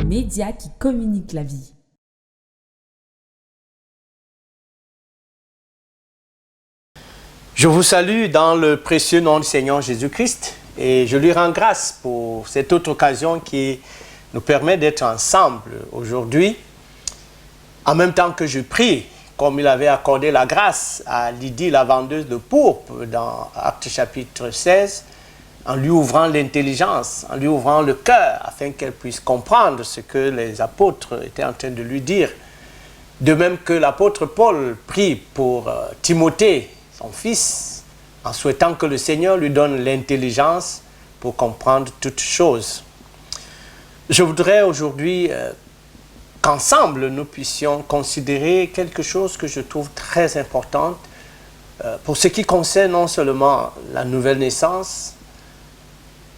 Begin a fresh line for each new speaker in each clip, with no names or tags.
Média qui communique la vie.
Je vous salue dans le précieux nom du Seigneur Jésus-Christ et je lui rends grâce pour cette autre occasion qui nous permet d'être ensemble aujourd'hui. En même temps que je prie, comme il avait accordé la grâce à Lydie, la vendeuse de pourpre, dans Actes chapitre 16, en lui ouvrant l'intelligence, en lui ouvrant le cœur, afin qu'elle puisse comprendre ce que les apôtres étaient en train de lui dire. De même que l'apôtre Paul prie pour Timothée, son fils, en souhaitant que le Seigneur lui donne l'intelligence pour comprendre toutes choses. Je voudrais aujourd'hui qu'ensemble nous puissions considérer quelque chose que je trouve très important pour ce qui concerne non seulement la nouvelle naissance,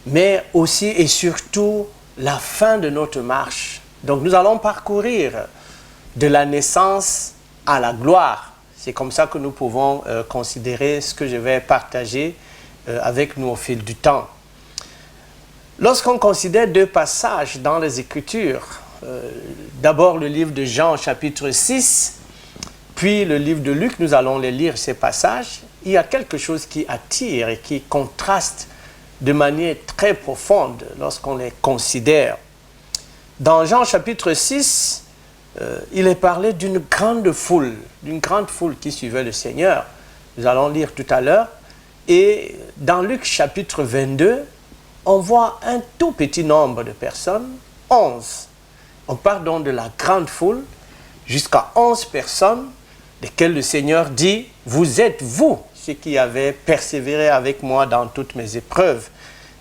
mais aussi et surtout la fin de notre marche. Donc nous allons parcourir de la naissance à la gloire. C'est comme ça que nous pouvons considérer ce que je vais partager avec nous au fil du temps. Lorsqu'on considère deux passages dans les Écritures, d'abord le livre de Jean chapitre 6, puis le livre de Luc, nous allons les lire ces passages, il y a quelque chose qui attire et qui contraste de manière très profonde lorsqu'on les considère. Dans Jean chapitre 6, il est parlé d'une grande foule qui suivait le Seigneur. Nous allons lire tout à l'heure. Et dans Luc chapitre 22, on voit un tout petit nombre de personnes, 11. On part donc de la grande foule jusqu'à 11 personnes, desquelles le Seigneur dit, « Vous êtes vous ceux qui avez persévéré avec moi dans toutes mes épreuves,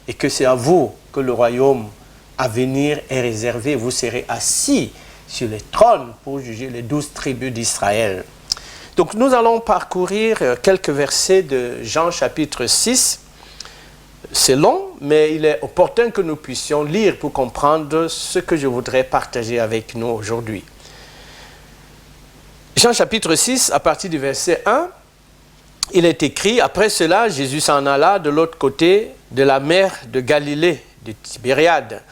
et que c'est à vous que le royaume à venir est réservé. Vous serez assis sur les trônes pour juger les 12 tribus d'Israël. » Donc nous allons parcourir quelques versets de Jean chapitre 6. C'est long, mais il est opportun que nous puissions lire pour comprendre ce que je voudrais partager avec nous aujourd'hui. Jean chapitre 6, à partir du verset 1, il est écrit, « Après cela, Jésus s'en alla de l'autre côté de la mer de Galilée, de Tibériade.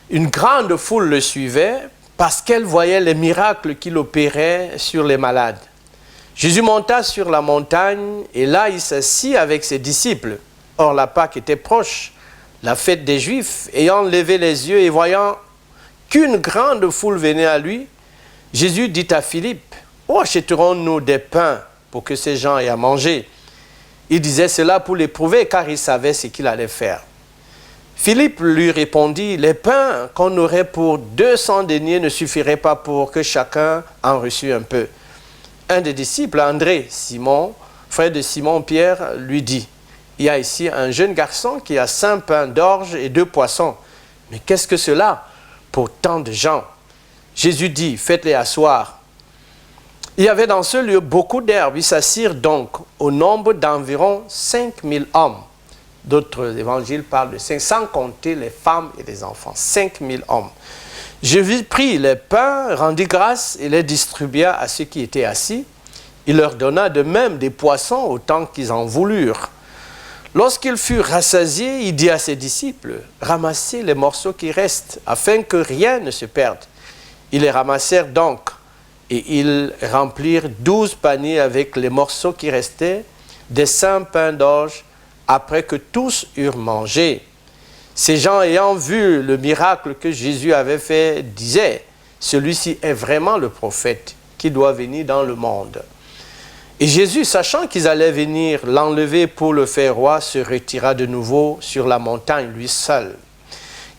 Une grande foule le suivait parce qu'elle voyait les miracles qu'il opérait sur les malades. Jésus monta sur la montagne et là il s'assit avec ses disciples. Or la Pâque était proche, la fête des Juifs. Ayant levé les yeux et voyant qu'une grande foule venait à lui, Jésus dit à Philippe, « Où achèterons-nous des pains pour que ces gens aient à manger ?» Il disait cela pour l'éprouver car il savait ce qu'il allait faire. Philippe lui répondit, « Les pains qu'on aurait pour 200 deniers ne suffiraient pas pour que chacun en reçût un peu. » Un des disciples, André, Simon, frère de Simon-Pierre, lui dit, « Il y a ici un jeune garçon qui a 5 pains d'orge et 2 poissons. Mais qu'est-ce que cela pour tant de gens ?» Jésus dit, « Faites-les asseoir. » Il y avait dans ce lieu beaucoup d'herbes. Ils s'assirent donc au nombre d'environ 5000 hommes. D'autres évangiles parlent de 5, sans compter les femmes et les enfants. 5000 hommes. Jésus prit les pains, rendit grâce et les distribua à ceux qui étaient assis. Il leur donna de même des poissons autant qu'ils en voulurent. Lorsqu'ils furent rassasiés, il dit à ses disciples, « Ramassez les morceaux qui restent, afin que rien ne se perde. » Ils les ramassèrent donc, et ils remplirent 12 paniers avec les morceaux qui restaient, des 5 pains d'orge, après que tous eurent mangé. Ces gens ayant vu le miracle que Jésus avait fait, disaient, « Celui-ci est vraiment le prophète qui doit venir dans le monde. » Et Jésus, sachant qu'ils allaient venir l'enlever pour le faire roi, se retira de nouveau sur la montagne, lui seul.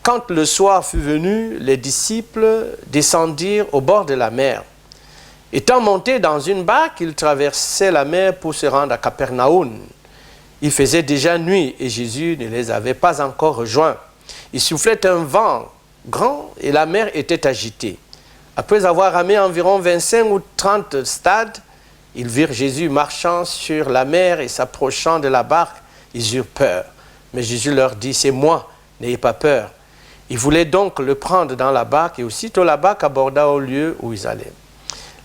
Quand le soir fut venu, les disciples descendirent au bord de la mer. Étant montés dans une barque, ils traversaient la mer pour se rendre à Capernaum. Il faisait déjà nuit et Jésus ne les avait pas encore rejoints. Il soufflait un vent grand et la mer était agitée. Après avoir ramé environ 25 ou 30 stades, ils virent Jésus marchant sur la mer et s'approchant de la barque. Ils eurent peur. Mais Jésus leur dit, « C'est moi, n'ayez pas peur. » Ils voulaient donc le prendre dans la barque et aussitôt la barque aborda au lieu où ils allaient.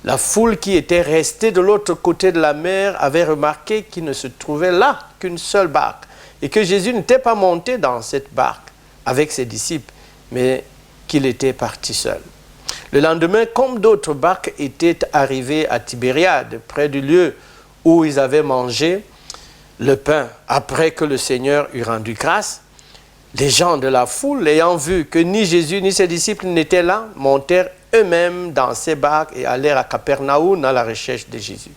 La foule qui était restée de l'autre côté de la mer avait remarqué qu'il ne se trouvait là qu'une seule barque et que Jésus n'était pas monté dans cette barque avec ses disciples, mais qu'il était parti seul. Le lendemain, comme d'autres barques étaient arrivées à Tibériade, près du lieu où ils avaient mangé le pain, après que le Seigneur eut rendu grâce, les gens de la foule, ayant vu que ni Jésus ni ses disciples n'étaient là, montèrent eux-mêmes dans ces barques et allèrent à Capernaum à la recherche de Jésus.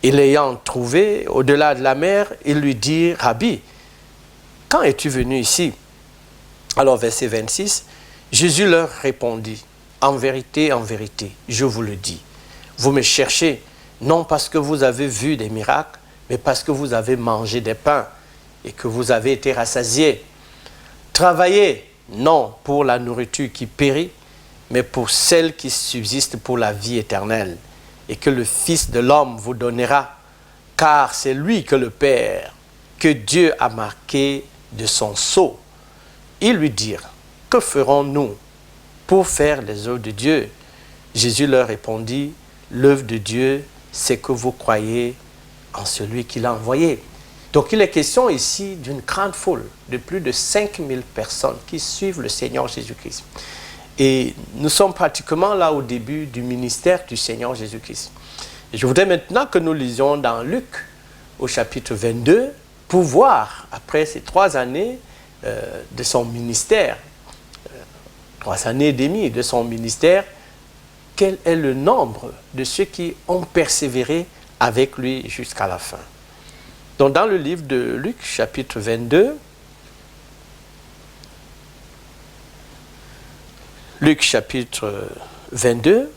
Et l'ayant trouvé au-delà de la mer, ils lui dirent, « Rabbi, quand es-tu venu ici ?» Alors, verset 26, Jésus leur répondit, « En vérité, je vous le dis, vous me cherchez, non parce que vous avez vu des miracles, mais parce que vous avez mangé des pains et que vous avez été rassasiés. Travaillez, non pour la nourriture qui périt, mais pour celle qui subsiste pour la vie éternelle, et que le Fils de l'homme vous donnera, car c'est lui que le Père, que Dieu a marqué de son sceau. » Ils lui dirent, « Que ferons-nous pour faire les œuvres de Dieu ?» Jésus leur répondit, « L'œuvre de Dieu, c'est que vous croyez en celui qui l'a envoyé. » Donc il est question ici d'une grande foule de plus de 5000 personnes qui suivent le Seigneur Jésus-Christ. Et nous sommes pratiquement là au début du ministère du Seigneur Jésus-Christ. Et je voudrais maintenant que nous lisions dans Luc au chapitre 22 pour voir, après ces 3 années de son ministère, 3 années et demie de son ministère, quel est le nombre de ceux qui ont persévéré avec lui jusqu'à la fin. Donc dans le livre de Luc, chapitre 22, Luc chapitre 22,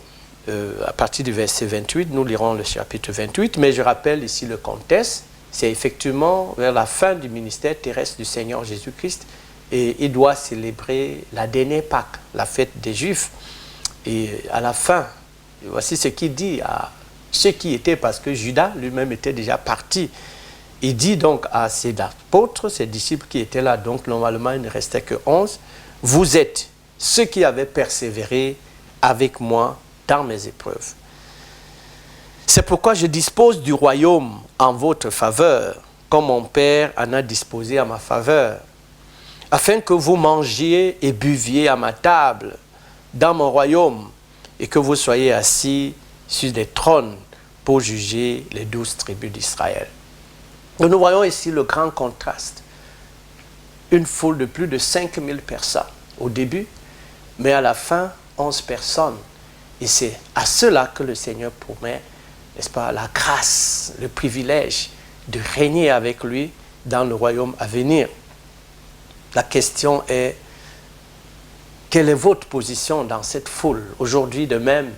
à partir du verset 28, nous lirons le chapitre 28, mais je rappelle ici le contexte, c'est effectivement vers la fin du ministère terrestre du Seigneur Jésus-Christ, et il doit célébrer la dernière Pâque, la fête des Juifs. Et à la fin, voici ce qu'il dit à ceux qui étaient, parce que Judas lui-même était déjà parti. Il dit donc à ses apôtres, ses disciples qui étaient là, donc normalement il ne restait que 11, « Vous êtes ceux qui avaient persévéré avec moi dans mes épreuves. C'est pourquoi je dispose du royaume en votre faveur, comme mon Père en a disposé à ma faveur, afin que vous mangiez et buviez à ma table dans mon royaume et que vous soyez assis sur des trônes pour juger les 12 tribus d'Israël. » Donc nous voyons ici le grand contraste. Une foule de plus de 5000 personnes au début, mais à la fin, 11 personnes. Et c'est à cela que le Seigneur promet, n'est-ce pas, la grâce, le privilège de régner avec lui dans le royaume à venir. La question est, quelle est votre position dans cette foule? Aujourd'hui, de même,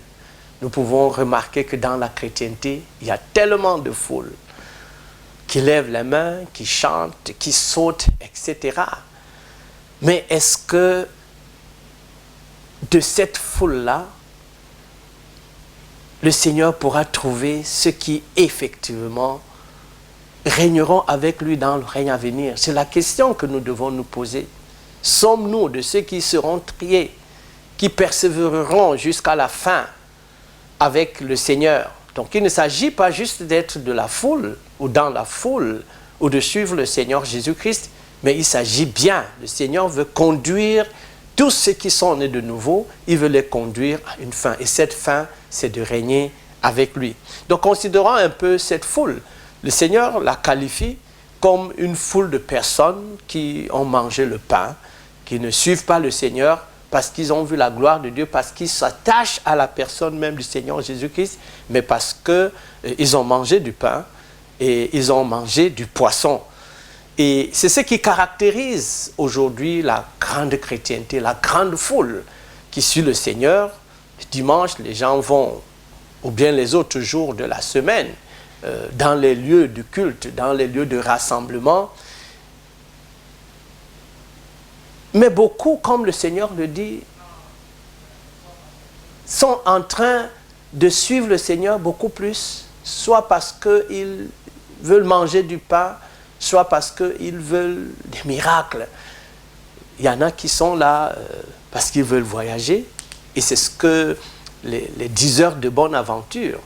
nous pouvons remarquer que dans la chrétienté, il y a tellement de foules qui lèvent les mains, qui chantent, qui sautent, etc. Mais est-ce que de cette foule-là, le Seigneur pourra trouver ceux qui effectivement régneront avec lui dans le règne à venir? C'est la question que nous devons nous poser. Sommes-nous de ceux qui seront triés, qui persévéreront jusqu'à la fin avec le Seigneur? Donc il ne s'agit pas juste d'être de la foule ou dans la foule ou de suivre le Seigneur Jésus-Christ, mais il s'agit bien, le Seigneur veut conduire tous ceux qui sont nés de nouveau, il veut les conduire à une fin. Et cette fin, c'est de régner avec lui. Donc considérons un peu cette foule. Le Seigneur la qualifie comme une foule de personnes qui ont mangé le pain, qui ne suivent pas le Seigneur parce qu'ils ont vu la gloire de Dieu, parce qu'ils s'attachent à la personne même du Seigneur Jésus-Christ, mais parce qu'ils ont mangé du pain et ils ont mangé du poisson. Et c'est ce qui caractérise aujourd'hui la grande chrétienté, la grande foule qui suit le Seigneur. Dimanche, les gens vont, ou bien les autres jours de la semaine, dans les lieux de culte, dans les lieux de rassemblement. Mais beaucoup, comme le Seigneur le dit, sont en train de suivre le Seigneur beaucoup plus, soit parce qu'ils veulent manger du pain, soit parce qu'ils veulent des miracles. Il y en a qui sont là parce qu'ils veulent voyager, et c'est ce que les diseurs de bonne aventure,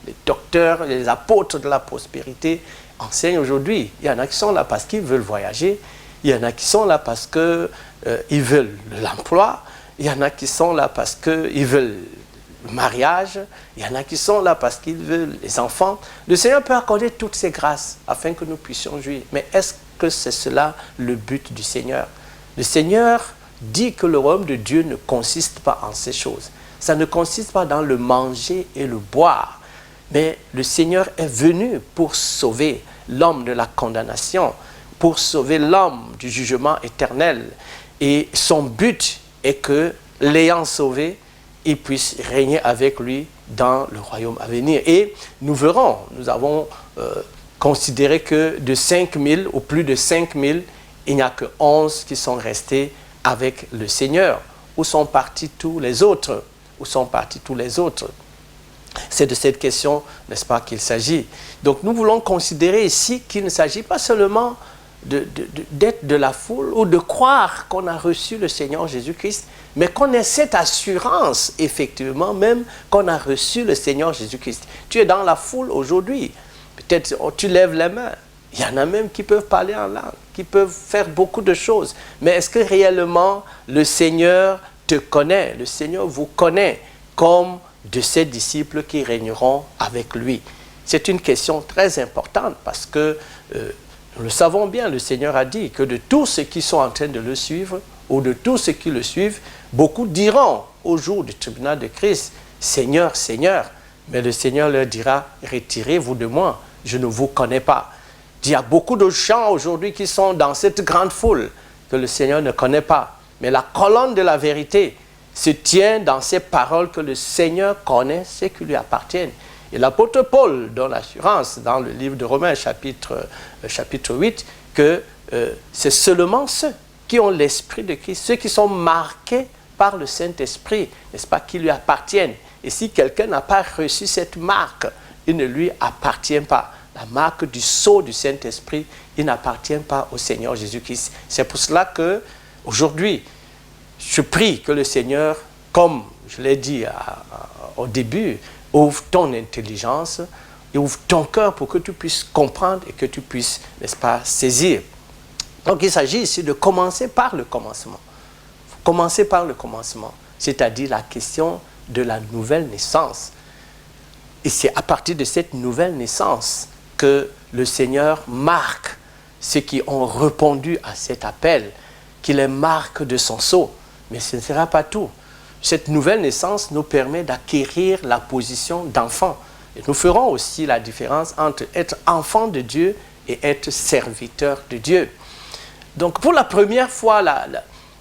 les docteurs, les apôtres de la prospérité enseignent aujourd'hui. Il y en a qui sont là parce qu'ils veulent voyager, il y en a qui sont là parce qu'ils veulent l'emploi, il y en a qui sont là parce qu'ils veulent le mariage, il y en a qui sont là parce qu'ils veulent les enfants. Le Seigneur peut accorder toutes ces grâces afin que nous puissions jouir. Mais est-ce que c'est cela le but du Seigneur? Le Seigneur dit que le royaume de Dieu ne consiste pas en ces choses. Ça ne consiste pas dans le manger et le boire. Mais le Seigneur est venu pour sauver l'homme de la condamnation, pour sauver l'homme du jugement éternel. Et son but est que, l'ayant sauvé, il puisse régner avec lui dans le royaume à venir. Et nous verrons, nous avons considéré que de 5000 ou plus de 5000, il n'y a que 11 qui sont restés avec le Seigneur. Où sont partis tous les autres? Où sont partis tous les autres? C'est de cette question, n'est-ce pas, qu'il s'agit. Donc nous voulons considérer ici qu'il ne s'agit pas seulement d'être de la foule ou de croire qu'on a reçu le Seigneur Jésus-Christ, mais qu'on ait cette assurance, effectivement, même qu'on a reçu le Seigneur Jésus-Christ. Tu es dans la foule aujourd'hui, peut-être tu lèves les mains. Il y en a même qui peuvent parler en langue, qui peuvent faire beaucoup de choses. Mais est-ce que réellement le Seigneur te connaît? Le Seigneur vous connaît comme de ses disciples qui régneront avec lui. C'est une question très importante parce que nous le savons bien, le Seigneur a dit que de tous ceux qui sont en train de le suivre ou de tous ceux qui le suivent, beaucoup diront au jour du tribunal de Christ, Seigneur, Seigneur. Mais le Seigneur leur dira, retirez-vous de moi, je ne vous connais pas. Il y a beaucoup de gens aujourd'hui qui sont dans cette grande foule que le Seigneur ne connaît pas. Mais la colonne de la vérité se tient dans ces paroles que le Seigneur connaît, ce qui lui appartiennent. Et l'apôtre Paul donne l'assurance dans le livre de Romains, chapitre 8, que c'est seulement ceux qui ont l'Esprit de Christ, ceux qui sont marqués par le Saint-Esprit, n'est-ce pas, qui lui appartiennent. Et si quelqu'un n'a pas reçu cette marque, il ne lui appartient pas. La marque du sceau du Saint-Esprit, il n'appartient pas au Seigneur Jésus-Christ. C'est pour cela que aujourd'hui, je prie que le Seigneur, comme je l'ai dit au début, ouvre ton intelligence et ouvre ton cœur pour que tu puisses comprendre et que tu puisses, n'est-ce pas, saisir. Donc il s'agit ici de commencer par le commencement. Commencer par le commencement, c'est-à-dire la question de la nouvelle naissance. Et c'est à partir de cette nouvelle naissance que le Seigneur marque ceux qui ont répondu à cet appel, qu'il les marque de son sceau. Mais ce ne sera pas tout. Cette nouvelle naissance nous permet d'acquérir la position d'enfant. Et nous ferons aussi la différence entre être enfant de Dieu et être serviteur de Dieu. Donc pour la première fois,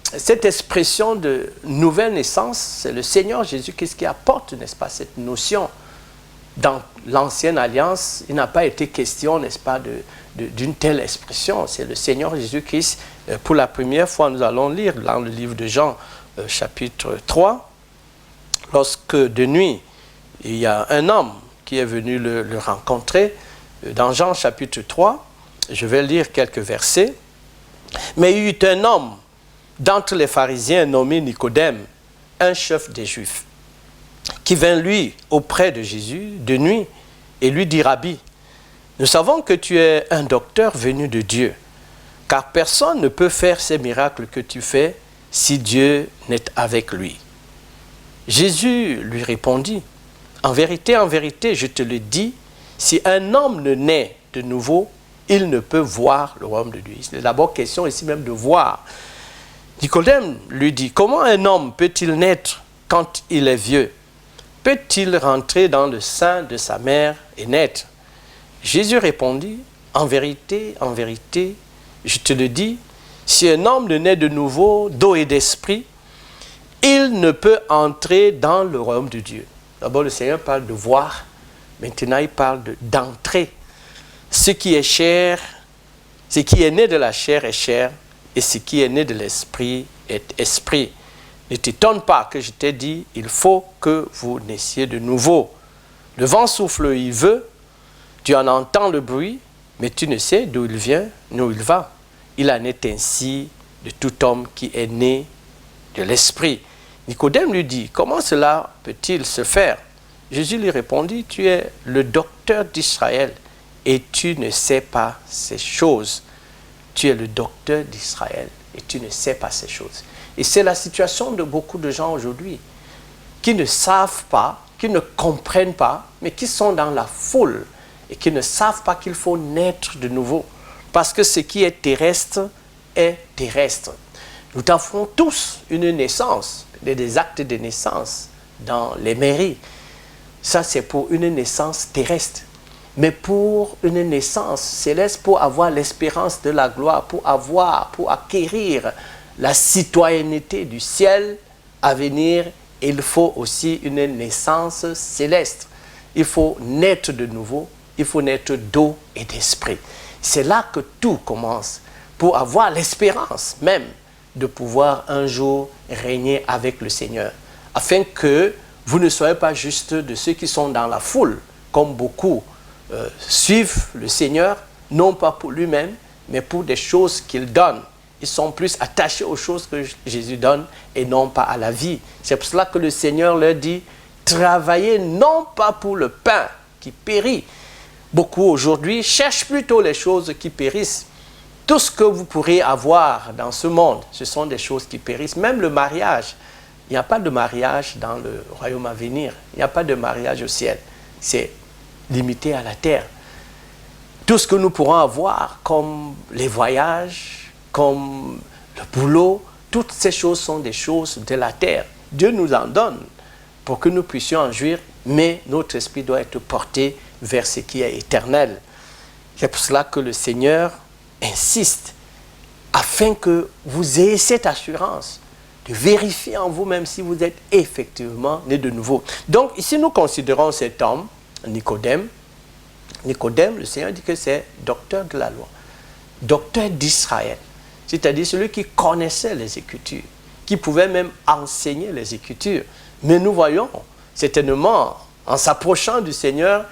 cette expression de nouvelle naissance, c'est le Seigneur Jésus-Christ qui apporte, n'est-ce pas, cette notion. Dans l'ancienne alliance, il n'a pas été question, n'est-ce pas, d'une telle expression. C'est le Seigneur Jésus-Christ. Pour la première fois, nous allons lire dans le livre de Jean, chapitre 3, lorsque de nuit, il y a un homme qui est venu le rencontrer. Dans Jean, chapitre 3, je vais lire quelques versets. Mais il y eut un homme d'entre les pharisiens nommé Nicodème, un chef des Juifs, qui vint lui auprès de Jésus de nuit et lui dit, Rabbi, nous savons que tu es un docteur venu de Dieu, car personne ne peut faire ces miracles que tu fais si Dieu n'est avec lui. Jésus lui répondit, en vérité, je te le dis, si un homme ne naît de nouveau, il ne peut voir le royaume de Dieu. C'est d'abord question ici même de voir. Nicodème lui dit, comment un homme peut-il naître quand il est vieux? Peut-il rentrer dans le sein de sa mère et naître? Jésus répondit, en vérité, je te le dis, si un homme ne naît de nouveau d'eau et d'esprit, il ne peut entrer dans le royaume de Dieu. D'abord, le Seigneur parle de voir, maintenant il parle d'entrer. Ce qui est chair, ce qui est né de la chair est chair, et ce qui est né de l'esprit est esprit. Ne t'étonne pas que je t'ai dit, il faut que vous naissiez de nouveau. Le vent souffle où il veut, tu en entends le bruit, mais tu ne sais d'où il vient, ni où il va. Il en est ainsi de tout homme qui est né de l'esprit. Nicodème lui dit, comment cela peut-il se faire? Jésus lui répondit, tu es le docteur d'Israël et tu ne sais pas ces choses. Tu es le docteur d'Israël et tu ne sais pas ces choses. Et c'est la situation de beaucoup de gens aujourd'hui qui ne savent pas, qui ne comprennent pas, mais qui sont dans la foule et qui ne savent pas qu'il faut naître de nouveau. Parce que ce qui est terrestre est terrestre. Nous avons tous une naissance, des actes de naissance dans les mairies. Ça, c'est pour une naissance terrestre. Mais pour une naissance céleste, pour avoir l'espérance de la gloire, pour acquérir la citoyenneté du ciel à venir, il faut aussi une naissance céleste. Il faut naître de nouveau, il faut naître d'eau et d'esprit. C'est là que tout commence, pour avoir l'espérance même de pouvoir un jour régner avec le Seigneur, afin que vous ne soyez pas juste de ceux qui sont dans la foule, comme beaucoup suivent le Seigneur, non pas pour lui-même, mais pour des choses qu'il donne. Ils sont plus attachés aux choses que Jésus donne et non pas à la vie. C'est pour cela que le Seigneur leur dit, travaillez non pas pour le pain qui périt. Beaucoup aujourd'hui cherchent plutôt les choses qui périssent. Tout ce que vous pourrez avoir dans ce monde, ce sont des choses qui périssent. Même le mariage. Il n'y a pas de mariage dans le royaume à venir. Il n'y a pas de mariage au ciel. C'est limité à la terre. Tout ce que nous pourrons avoir, comme les voyages, comme le boulot, toutes ces choses sont des choses de la terre. Dieu nous en donne pour que nous puissions en jouir, mais notre esprit doit être porté vers ce qui est éternel. C'est pour cela que le Seigneur insiste, afin que vous ayez cette assurance de vérifier en vous-même si vous êtes effectivement né de nouveau. Donc ici nous considérons cet homme, Nicodème. Nicodème, le Seigneur dit que c'est docteur de la loi, docteur d'Israël, c'est-à-dire celui qui connaissait les Écritures, qui pouvait même enseigner les Écritures. Mais nous voyons, certainement, en s'approchant du Seigneur,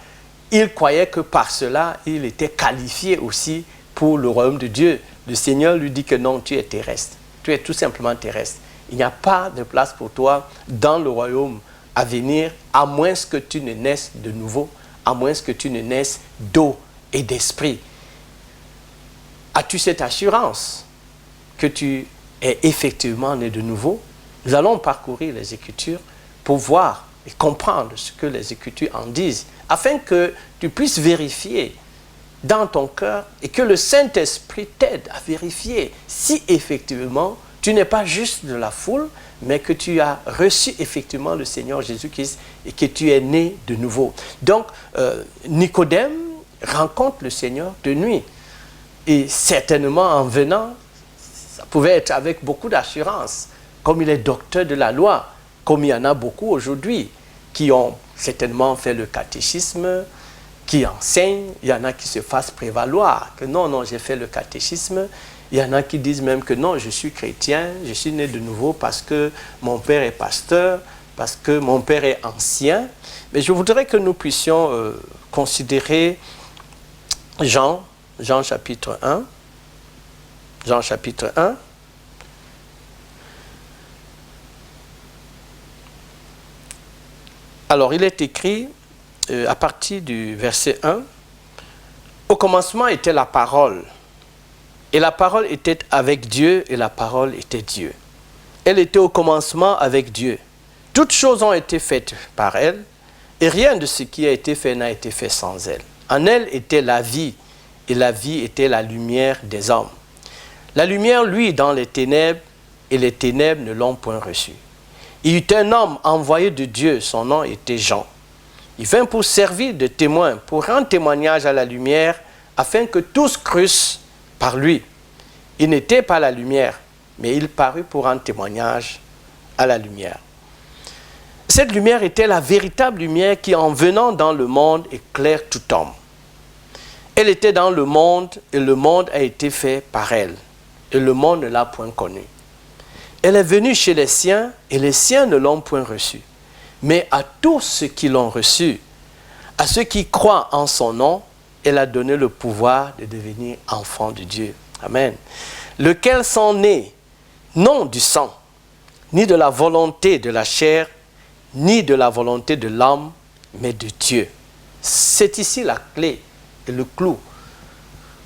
il croyait que par cela, il était qualifié aussi pour le royaume de Dieu. Le Seigneur lui dit que non, tu es terrestre. Tu es tout simplement terrestre. Il n'y a pas de place pour toi dans le royaume à venir, à moins que tu ne naisses de nouveau, à moins que tu ne naisses d'eau et d'esprit. As-tu cette assurance que tu es effectivement né de nouveau? Nous allons parcourir les Écritures pour voir et comprendre ce que les Écritures en disent, afin que tu puisses vérifier dans ton cœur et que le Saint-Esprit t'aide à vérifier si effectivement tu n'es pas juste de la foule, mais que tu as reçu effectivement le Seigneur Jésus-Christ et que tu es né de nouveau. Donc, Nicodème rencontre le Seigneur de nuit. Et certainement en venant, ça pouvait être avec beaucoup d'assurance, comme il est docteur de la loi, comme il y en a beaucoup aujourd'hui, qui ont certainement fait le catéchisme, qui enseignent, il y en a qui se fassent prévaloir, que non, j'ai fait le catéchisme. Il y en a qui disent même que non, je suis chrétien, je suis né de nouveau parce que mon père est pasteur, parce que mon père est ancien. Mais je voudrais que nous puissions considérer Jean chapitre 1. Jean chapitre 1. Alors, il est écrit à partir du verset 1, « Au commencement était la parole, et la parole était avec Dieu, et la parole était Dieu. Elle était au commencement avec Dieu. Toutes choses ont été faites par elle, et rien de ce qui a été fait n'a été fait sans elle. En elle était la vie, et la vie était la lumière des hommes. La lumière, lui, dans les ténèbres, et les ténèbres ne l'ont point reçue. Il y eut un homme envoyé de Dieu, son nom était Jean. Il vint pour servir de témoin, pour rendre témoignage à la lumière, afin que tous crussent par lui. Il n'était pas la lumière, mais il parut pour rendre témoignage à la lumière. Cette lumière était la véritable lumière qui, en venant dans le monde, éclaire tout homme. Elle était dans le monde, et le monde a été fait par elle, et le monde ne l'a point connue. Elle est venue chez les siens, et les siens ne l'ont point reçue. Mais à tous ceux qui l'ont reçue, à ceux qui croient en son nom, elle a donné le pouvoir de devenir enfants de Dieu. Amen. Lequel sont nés, non du sang, ni de la volonté de la chair, ni de la volonté de l'homme, mais de Dieu. C'est ici la clé et le clou.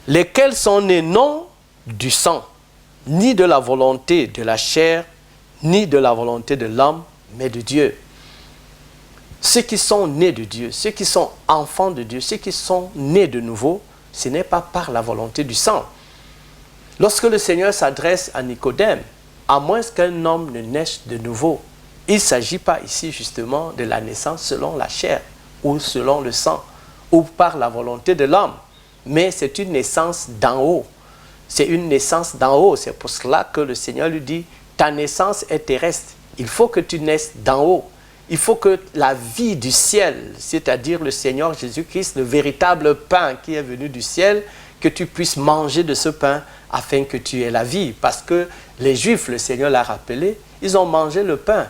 Lesquels sont nés non du sang, ni de la volonté de la chair, ni de la volonté de l'homme, mais de Dieu. Ceux qui sont nés de Dieu, ceux qui sont enfants de Dieu, ceux qui sont nés de nouveau, ce n'est pas par la volonté du sang. Lorsque le Seigneur s'adresse à Nicodème, à moins qu'un homme ne naisse de nouveau, il ne s'agit pas ici justement de la naissance selon la chair ou selon le sang ou par la volonté de l'homme, mais c'est une naissance d'en haut. C'est une naissance d'en haut. C'est pour cela que le Seigneur lui dit, ta naissance est terrestre. Il faut que tu naisses d'en haut. Il faut que la vie du ciel, c'est-à-dire le Seigneur Jésus-Christ, le véritable pain qui est venu du ciel, que tu puisses manger de ce pain afin que tu aies la vie. Parce que les Juifs, le Seigneur l'a rappelé, ils ont mangé le pain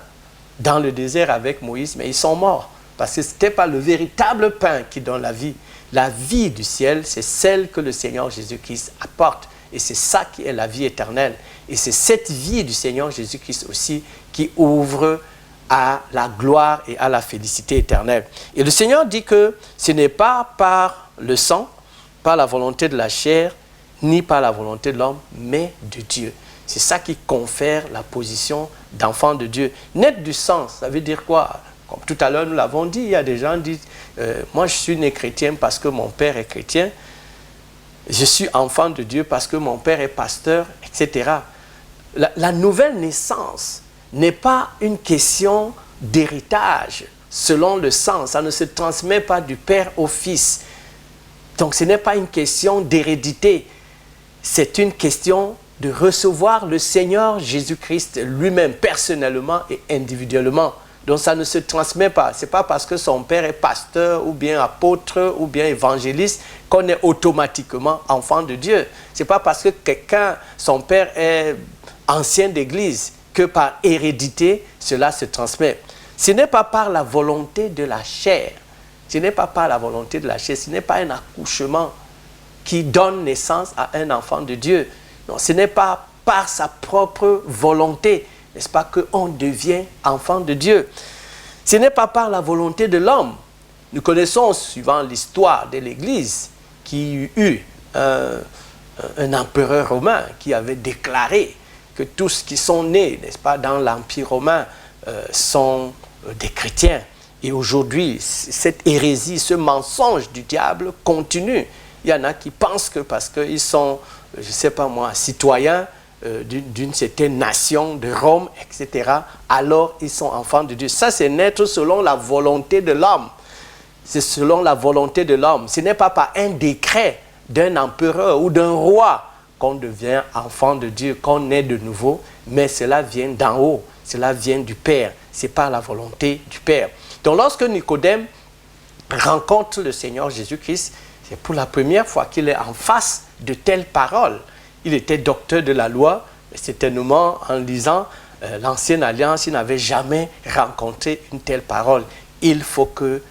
dans le désert avec Moïse, mais ils sont morts. Parce que ce n'était pas le véritable pain qui donne la vie. La vie du ciel, c'est celle que le Seigneur Jésus-Christ apporte. Et c'est ça qui est la vie éternelle. Et c'est cette vie du Seigneur Jésus-Christ aussi qui ouvre à la gloire et à la félicité éternelle. Et le Seigneur dit que ce n'est pas par le sang, par la volonté de la chair, ni par la volonté de l'homme, mais de Dieu. C'est ça qui confère la position d'enfant de Dieu. Naître du sang, ça veut dire quoi? Comme tout à l'heure nous l'avons dit, il y a des gens qui disent moi je suis né chrétien parce que mon père est chrétien, je suis enfant de Dieu parce que mon père est pasteur, etc. La nouvelle naissance n'est pas une question d'héritage selon le sang. Ça ne se transmet pas du père au fils. Donc ce n'est pas une question d'hérédité. C'est une question de recevoir le Seigneur Jésus-Christ lui-même, personnellement et individuellement. Donc ça ne se transmet pas. Ce n'est pas parce que son père est pasteur ou bien apôtre ou bien évangéliste qu'on est automatiquement enfant de Dieu. Ce n'est pas parce que son père est ancien d'église que par hérédité, cela se transmet. Ce n'est pas par la volonté de la chair. Ce n'est pas par la volonté de la chair. Ce n'est pas un accouchement qui donne naissance à un enfant de Dieu. Non, ce n'est pas par sa propre volonté, n'est-ce pas, qu'on devient enfant de Dieu. Ce n'est pas par la volonté de l'homme. Nous connaissons, suivant l'histoire de l'Église, qu'il y eut un empereur romain qui avait déclaré que tous qui sont nés, n'est-ce pas, dans l'Empire romain sont des chrétiens. Et aujourd'hui, cette hérésie, ce mensonge du diable continue. Il y en a qui pensent que parce qu'ils sont, je ne sais pas moi, citoyens d'une certaine nation, de Rome, etc., alors ils sont enfants de Dieu. Ça, c'est naître selon la volonté de l'homme. C'est selon la volonté de l'homme. Ce n'est pas par un décret d'un empereur ou d'un roi qu'on devient enfant de Dieu, qu'on est de nouveau, mais cela vient d'en haut, cela vient du Père, c'est par la volonté du Père. Donc lorsque Nicodème rencontre le Seigneur Jésus-Christ, c'est pour la première fois qu'il est en face de telles paroles. Il était docteur de la loi, mais certainement en lisant l'Ancienne Alliance, il n'avait jamais rencontré une telle parole. Il faut que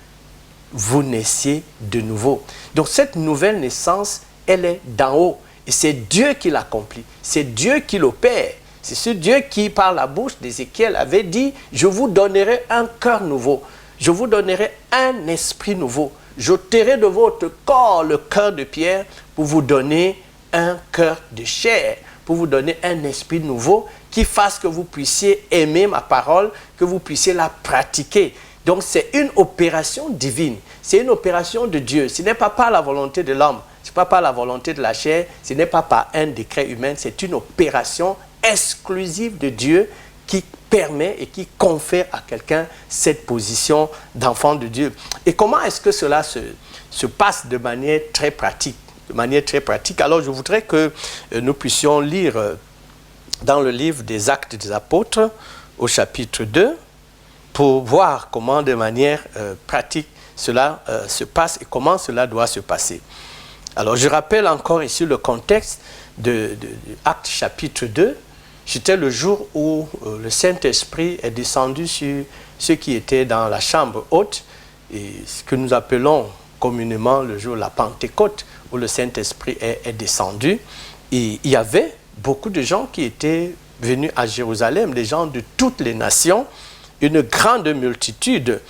vous naissiez de nouveau. Donc cette nouvelle naissance, elle est d'en haut. Et c'est Dieu qui l'accomplit, c'est Dieu qui l'opère. C'est ce Dieu qui, par la bouche d'Ézéchiel, avait dit « Je vous donnerai un cœur nouveau, je vous donnerai un esprit nouveau. J'ôterai de votre corps le cœur de pierre pour vous donner un cœur de chair, pour vous donner un esprit nouveau qui fasse que vous puissiez aimer ma parole, que vous puissiez la pratiquer. » Donc c'est une opération divine, c'est une opération de Dieu. Ce n'est pas par la volonté de l'homme, ce n'est pas par la volonté de la chair, ce n'est pas par un décret humain, c'est une opération exclusive de Dieu qui permet et qui confère à quelqu'un cette position d'enfant de Dieu. Et comment est-ce que cela se passe de manière très pratique? De manière très pratique. Alors je voudrais que nous puissions lire dans le livre des Actes des Apôtres au chapitre 2 pour voir comment de manière pratique cela se passe et comment cela doit se passer. Alors je rappelle encore ici le contexte de Actes chapitre 2. C'était le jour où le Saint-Esprit est descendu sur ceux qui étaient dans la chambre haute, et ce que nous appelons communément le jour de la Pentecôte, où le Saint-Esprit est descendu. Et il y avait beaucoup de gens qui étaient venus à Jérusalem, les gens de toutes les nations, une grande multitude,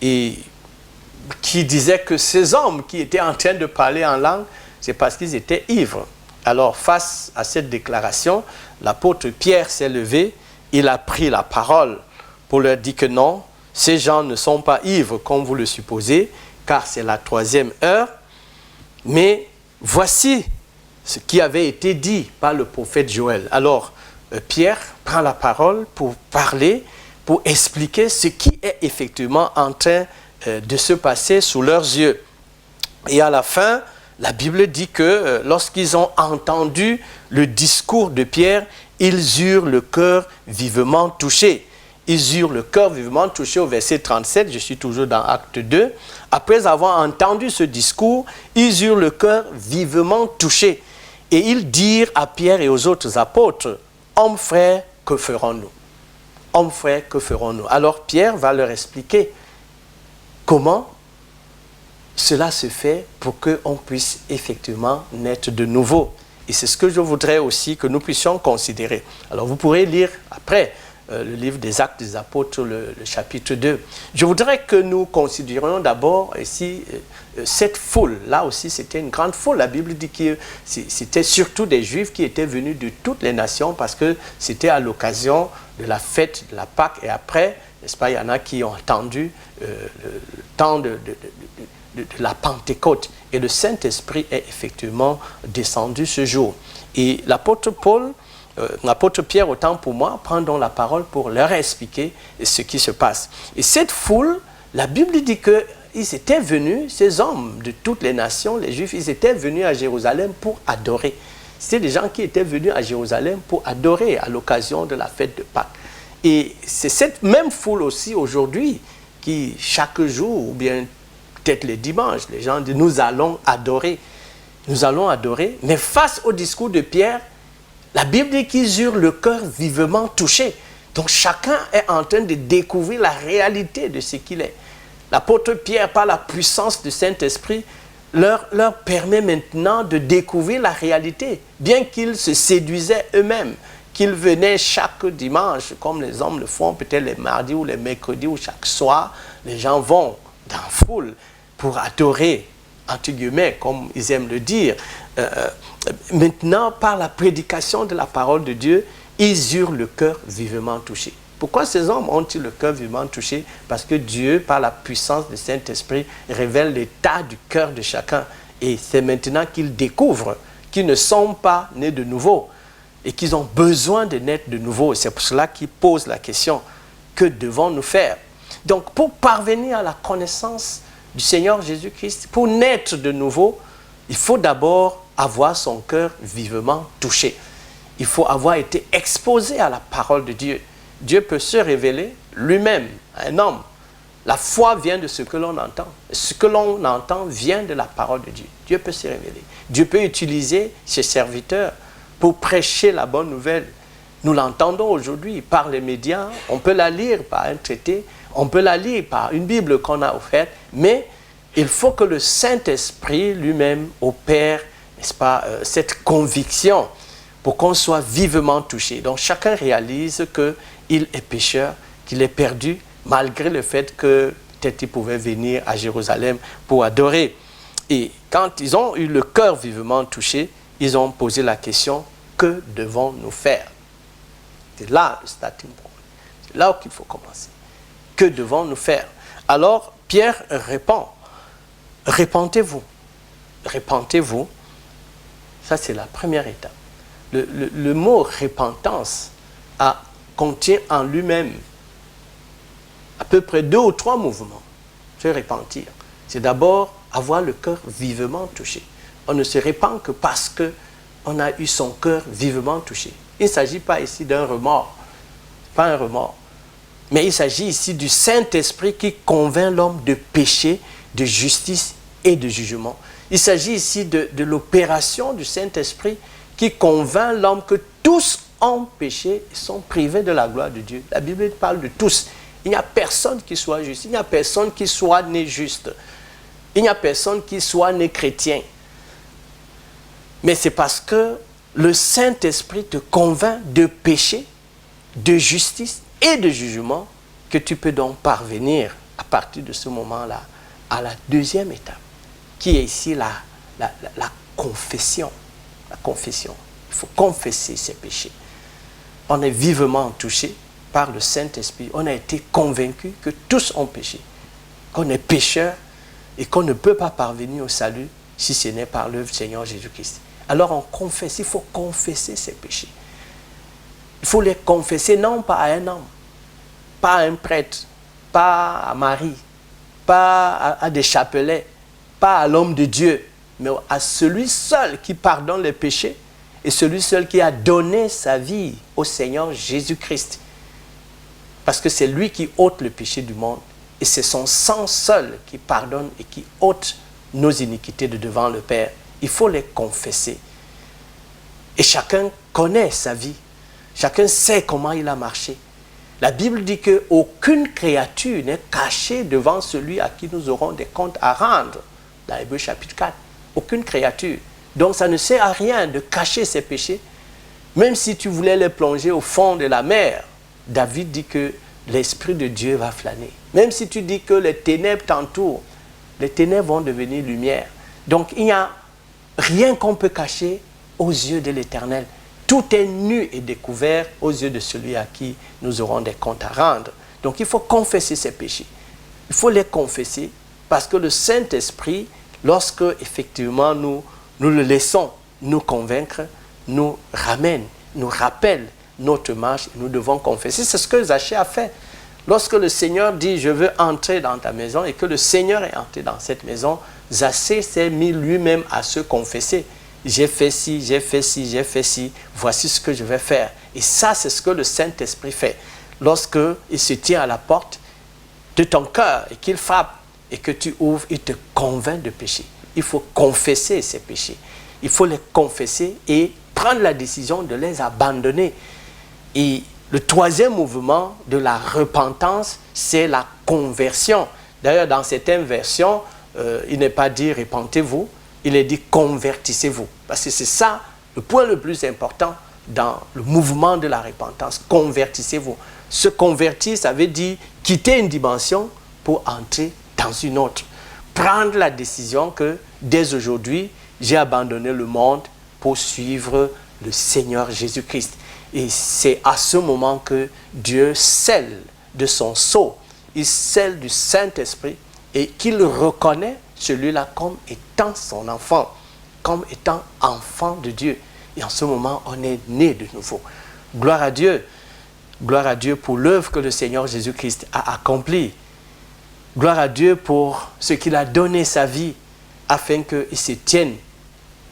et qui disaient que ces hommes qui étaient en train de parler en langue, c'est parce qu'ils étaient ivres. Alors, face à cette déclaration, l'apôtre Pierre s'est levé, il a pris la parole pour leur dire que non, ces gens ne sont pas ivres comme vous le supposez, car c'est la 3e heure, mais voici ce qui avait été dit par le prophète Joël. Alors, Pierre prend la parole pour parler, pour expliquer ce qui est effectivement en train de se passer sous leurs yeux. Et à la fin, la Bible dit que lorsqu'ils ont entendu le discours de Pierre, ils eurent le cœur vivement touché. Ils eurent le cœur vivement touché au verset 37, je suis toujours dans Acte 2. Après avoir entendu ce discours, ils eurent le cœur vivement touché. Et ils dirent à Pierre et aux autres apôtres, « Hommes frères, que ferons-nous? Hommes frères, que ferons-nous » Alors Pierre va leur expliquer comment cela se fait pour qu'on puisse effectivement naître de nouveau. Et c'est ce que je voudrais aussi que nous puissions considérer. Alors vous pourrez lire après le livre des Actes des Apôtres, le chapitre 2. Je voudrais que nous considérions d'abord ici cette foule. Là aussi, c'était une grande foule. La Bible dit que c'était surtout des Juifs qui étaient venus de toutes les nations parce que c'était à l'occasion de la fête de la Pâque. Et après, n'est-ce pas, il y en a qui ont attendu le temps de la Pentecôte. Et le Saint-Esprit est effectivement descendu ce jour. Et l'apôtre Paul, l'apôtre Pierre, autant pour moi, prend donc la parole pour leur expliquer ce qui se passe. Et cette foule, la Bible dit qu'ils étaient venus, ces hommes de toutes les nations, les Juifs, ils étaient venus à Jérusalem pour adorer. C'était des gens qui étaient venus à Jérusalem pour adorer à l'occasion de la fête de Pâques. Et c'est cette même foule aussi aujourd'hui qui, chaque jour, ou bien peut-être les dimanches, les gens disent « nous allons adorer ». Nous allons adorer, mais face au discours de Pierre, la Bible dit qu'ils eurent le cœur vivement touché. Donc chacun est en train de découvrir la réalité de ce qu'il est. L'apôtre Pierre, par la puissance du Saint-Esprit, leur permet maintenant de découvrir la réalité, bien qu'ils se séduisaient eux-mêmes, qu'ils venaient chaque dimanche, comme les hommes le font peut-être les mardis ou les mercredis, ou chaque soir, les gens vont dans la foule pour adorer, entre guillemets, comme ils aiment le dire. Maintenant, par la prédication de la parole de Dieu, ils eurent le cœur vivement touché. Pourquoi ces hommes ont-ils le cœur vivement touché? Parce que Dieu, par la puissance du Saint-Esprit, révèle l'état du cœur de chacun. Et c'est maintenant qu'ils découvrent qu'ils ne sont pas nés de nouveau et qu'ils ont besoin de naître de nouveau. C'est pour cela qu'ils posent la question, que devons-nous faire? Donc, pour parvenir à la connaissance du Seigneur Jésus-Christ, pour naître de nouveau, il faut d'abord avoir son cœur vivement touché. Il faut avoir été exposé à la parole de Dieu. Dieu peut se révéler lui-même à un homme. La foi vient de ce que l'on entend. Ce que l'on entend vient de la parole de Dieu. Dieu peut se révéler. Dieu peut utiliser ses serviteurs pour prêcher la bonne nouvelle. Nous l'entendons aujourd'hui par les médias. On peut la lire par un traité. On peut la lire par une Bible qu'on a offerte. Mais il faut que le Saint-Esprit lui-même opère, n'est-ce pas, cette conviction pour qu'on soit vivement touché. Donc chacun réalise qu'il est pécheur, qu'il est perdu, malgré le fait que peut-être il pouvait venir à Jérusalem pour adorer. Et quand ils ont eu le cœur vivement touché, ils ont posé la question, que devons-nous faire? C'est là le starting point. C'est là qu'il faut commencer. Que devons-nous faire? Alors Pierre répond, repentez-vous. Repentez-vous. Ça, c'est la première étape. Le mot repentance contient en lui-même à peu près 2 ou 3 mouvements. Se repentir. C'est d'abord avoir le cœur vivement touché. On ne se repent que parce qu'on a eu son cœur vivement touché. Il ne s'agit pas ici d'un remords. Pas un remords. Mais il s'agit ici du Saint-Esprit qui convainc l'homme de péché, de justice et de jugement. Il s'agit ici de l'opération du Saint-Esprit qui convainc l'homme que tous ont péché et sont privés de la gloire de Dieu. La Bible parle de tous. Il n'y a personne qui soit juste. Il n'y a personne qui soit né juste. Il n'y a personne qui soit né chrétien. Mais c'est parce que le Saint-Esprit te convainc de péché, de justice et de jugement que tu peux donc parvenir à partir de ce moment-là à la deuxième étape, qui est ici la confession. La confession. Il faut confesser ses péchés. On est vivement touché par le Saint-Esprit. On a été convaincu que tous ont péché, qu'on est pécheur et qu'on ne peut pas parvenir au salut si ce n'est par l'œuvre du Seigneur Jésus-Christ. Alors on confesse, il faut confesser ses péchés. Il faut les confesser non pas à un homme, pas à un prêtre, pas à Marie, pas à des chapelets, pas à l'homme de Dieu, mais à celui seul qui pardonne les péchés et celui seul qui a donné sa vie au Seigneur Jésus-Christ. Parce que c'est lui qui ôte le péché du monde et c'est son sang seul qui pardonne et qui ôte nos iniquités de devant le Père. Il faut les confesser. Et chacun connaît sa vie. Chacun sait comment il a marché. La Bible dit qu'aucune créature n'est cachée devant celui à qui nous aurons des comptes à rendre. Dans Hébreux chapitre 4. Aucune créature. Donc ça ne sert à rien de cacher ses péchés. Même si tu voulais les plonger au fond de la mer, David dit que l'Esprit de Dieu va flâner. Même si tu dis que les ténèbres t'entourent, les ténèbres vont devenir lumière. Donc il n'y a rien qu'on peut cacher aux yeux de l'Éternel. Tout est nu et découvert aux yeux de celui à qui nous aurons des comptes à rendre. Donc il faut confesser ses péchés. Il faut les confesser parce que le Saint-Esprit, lorsque effectivement nous le laissons nous convaincre, nous ramène, nous rappelle notre marche, nous devons confesser. C'est ce que Zachée a fait. Lorsque le Seigneur dit « je veux entrer dans ta maison » et que le Seigneur est entré dans cette maison, Zachée s'est mis lui-même à se confesser. J'ai fait ci, j'ai fait ci, j'ai fait ci, voici ce que je vais faire. Et ça, c'est ce que le Saint-Esprit fait. Lorsqu'il se tient à la porte de ton cœur et qu'il frappe et que tu ouvres, il te convainc de péché. Il faut confesser ces péchés. Il faut les confesser et prendre la décision de les abandonner. Et le troisième mouvement de la repentance, c'est la conversion. D'ailleurs, dans certaines versions, il n'est pas dit « repentez-vous », il est dit « convertissez-vous ». Parce que c'est ça le point le plus important dans le mouvement de la repentance. Convertissez-vous. Se convertir, ça veut dire quitter une dimension pour entrer dans une autre. Prendre la décision que dès aujourd'hui, j'ai abandonné le monde pour suivre le Seigneur Jésus-Christ. Et c'est à ce moment que Dieu scelle de son sceau, il scelle du Saint-Esprit et qu'il reconnaît celui-là comme étant son enfant, comme étant enfant de Dieu. Et en ce moment, on est né de nouveau. Gloire à Dieu pour l'œuvre que le Seigneur Jésus-Christ a accomplie. Gloire à Dieu pour ce qu'il a donné sa vie afin qu'il se tienne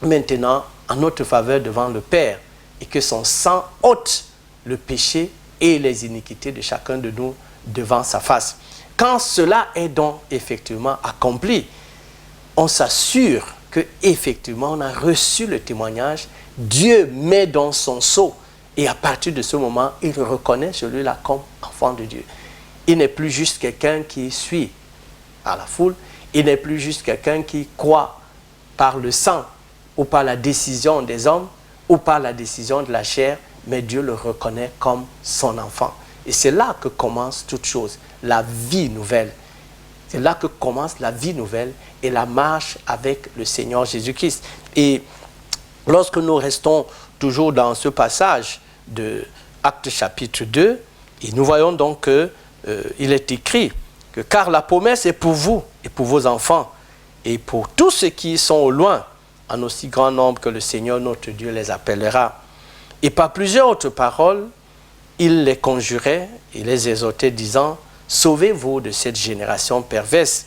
maintenant en notre faveur devant le Père et que son sang ôte le péché et les iniquités de chacun de nous devant sa face. Quand cela est donc effectivement accompli, on s'assure qu'effectivement on a reçu le témoignage, Dieu met dans son sceau et à partir de ce moment, il reconnaît celui-là comme enfant de Dieu. Il n'est plus juste quelqu'un qui suit à la foule, il n'est plus juste quelqu'un qui croit par le sang ou par la décision des hommes ou par la décision de la chair, mais Dieu le reconnaît comme son enfant. Et c'est là que commence toute chose, la vie nouvelle. C'est là que commence la vie nouvelle et la marche avec le Seigneur Jésus-Christ. Et lorsque nous restons toujours dans ce passage de Actes chapitre 2, et nous voyons donc qu'il est écrit que car la promesse est pour vous et pour vos enfants et pour tous ceux qui sont au loin, en aussi grand nombre que le Seigneur notre Dieu les appellera. Et par plusieurs autres paroles, il les conjurait et les exhortait disant « Sauvez-vous de cette génération perverse ».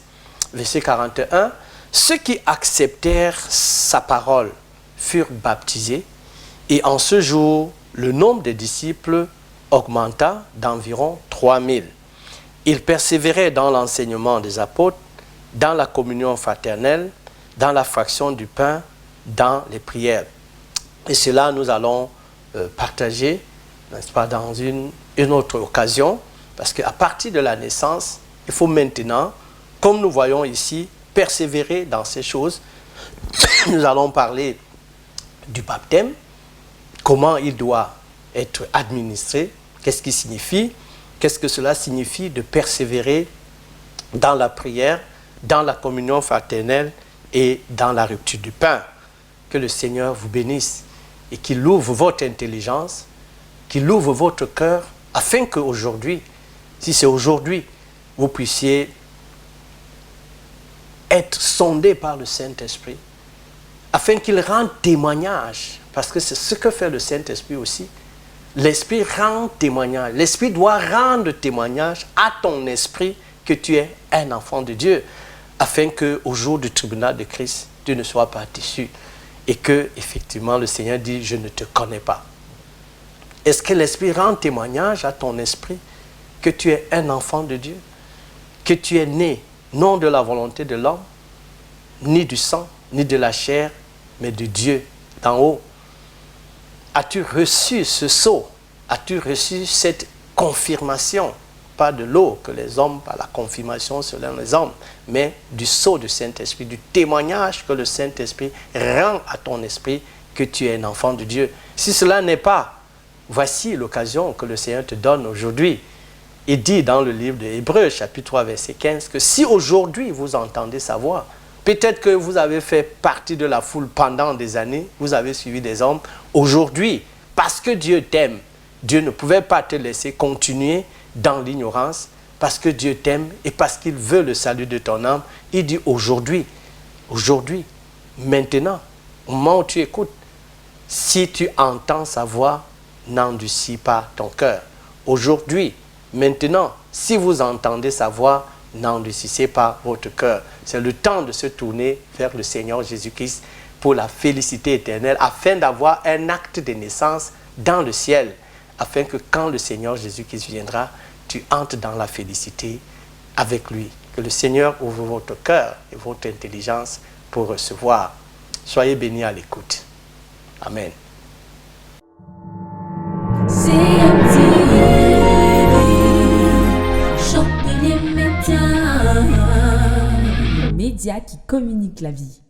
Verset 41, « Ceux qui acceptèrent sa parole furent baptisés et en ce jour, le nombre des disciples augmenta d'environ 3000. Ils persévéraient dans l'enseignement des apôtres, dans la communion fraternelle, dans la fraction du pain, dans les prières. Et cela, nous allons partager, n'est-ce pas, dans une autre occasion, parce qu'à partir de la naissance, il faut maintenant, comme nous voyons ici, persévérer dans ces choses. Nous allons parler du baptême, comment il doit être administré, Qu'est-ce qui signifie? Qu'est-ce que cela signifie de persévérer dans la prière, dans la communion fraternelle et dans la rupture du pain? Que le Seigneur vous bénisse et qu'il ouvre votre intelligence, qu'il ouvre votre cœur, afin qu'aujourd'hui, si c'est aujourd'hui, vous puissiez être sondé par le Saint-Esprit, afin qu'il rende témoignage, parce que c'est ce que fait le Saint-Esprit aussi. L'Esprit rend témoignage. L'Esprit doit rendre témoignage à ton esprit que tu es un enfant de Dieu, afin qu'au jour du tribunal de Christ, tu ne sois pas déçu. Et que, effectivement, le Seigneur dit, je ne te connais pas. Est-ce que l'Esprit rend témoignage à ton esprit que tu es un enfant de Dieu, que tu es né, non de la volonté de l'homme, ni du sang, ni de la chair, mais de Dieu d'en haut? As-tu reçu ce sceau? As-tu reçu cette confirmation? Pas de l'eau que les hommes, par la confirmation selon les hommes, mais du sceau du Saint-Esprit, du témoignage que le Saint-Esprit rend à ton esprit que tu es un enfant de Dieu. Si cela n'est pas, voici l'occasion que le Seigneur te donne aujourd'hui. Il dit dans le livre de Hébreux, chapitre 3, verset 15, que si aujourd'hui vous entendez sa voix, peut-être que vous avez fait partie de la foule pendant des années, vous avez suivi des hommes. Aujourd'hui, parce que Dieu t'aime, Dieu ne pouvait pas te laisser continuer dans l'ignorance, parce que Dieu t'aime et parce qu'il veut le salut de ton âme. Il dit aujourd'hui, maintenant, au moment où tu écoutes, si tu entends sa voix, n'endurcis pas ton cœur. Aujourd'hui, maintenant, si vous entendez sa voix, n'endurcissez pas votre cœur. C'est le temps de se tourner vers le Seigneur Jésus-Christ pour la félicité éternelle, afin d'avoir un acte de naissance dans le ciel, afin que quand le Seigneur Jésus-Christ viendra, tu entres dans la félicité avec lui. Que le Seigneur ouvre votre cœur et votre intelligence pour recevoir. Soyez bénis à l'écoute. Amen.
Média qui communique la vie.